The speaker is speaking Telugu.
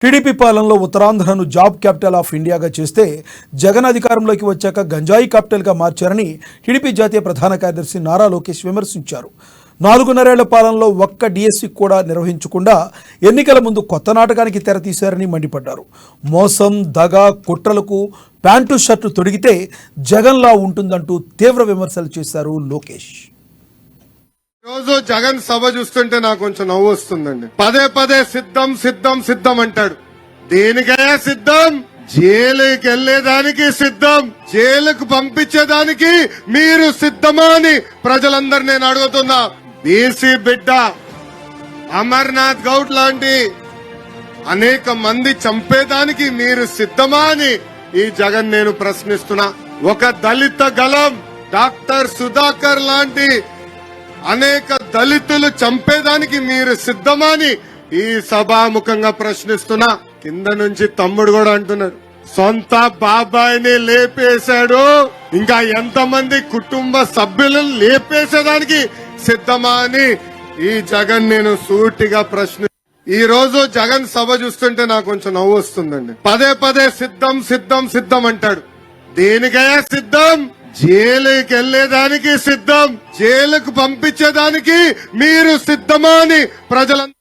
టీడీపీ పాలనలో ఉత్తరాంధ్రను జాబ్ క్యాపిటల్ ఆఫ్ ఇండియాగా చేస్తే జగన్ అధికారంలోకి వచ్చాక గంజాయి క్యాపిటల్గా మార్చారని టీడీపీ జాతీయ ప్రధాన కార్యదర్శి నారా లోకేష్ విమర్శించారు. 4.5 పాలనలో ఒక్క డిఎస్సి కూడా నిర్వహించకుండా ఎన్నికల ముందు కొత్త నాటకానికి తెరతీశారని మండిపడ్డారు. మోసం, దగ, కుట్రలకు ప్యాంటు షర్టు తొడిగితే జగన్లా ఉంటుందంటూ తీవ్ర విమర్శలు చేశారు లోకేష్. రోజు జగన్ సభ చూస్తుంటే నాకు కొంచెం నవ్వు వస్తుందండి. పదే పదే సిద్ధం సిద్ధం సిద్ధం అంటాడు. దేనికయ్యా సిద్ధం? జైలుకి వెళ్లేదానికి సిద్ధం, జైలుకు పంపించేదానికి మీరు సిద్ధమా అని ప్రజలందరూ నేను అడుగుతున్నా. బీసీ బిడ్డ అమర్నాథ్ గౌడ్ లాంటి అనేక మంది చంపేదానికి మీరు సిద్ధమా అని ఈ జగన్ నేను ప్రశ్నిస్తున్నా. ఒక దళిత గలం డాక్టర్ సుధాకర్ లాంటి అనేక దళితులు చంపేదానికి మీరు సిద్ధమా అని ఈ సభాముఖంగా ప్రశ్నిస్తున్నా. కింద నుంచి తమ్ముడు కూడా అంటున్నాడు, సొంత బాబాయిని లేపేశాడు, ఇంకా ఎంతమంది కుటుంబ సభ్యులను లేపేసేదానికి సిద్ధమా అని ఈ జగన్ నేను సూటిగా ఈ రోజు జగన్ సభ చూస్తుంటే నాకు కొంచెం నవ్వు వస్తుందండి. పదే పదే సిద్ధం సిద్ధం సిద్ధం అంటాడు. దేనికయ్యా సిద్ధం? జైలుకి వెళ్లేదానికి సిద్ధం, జైలుకు పంపించేదానికి మీరు సిద్ధమా అని ప్రజలందరూ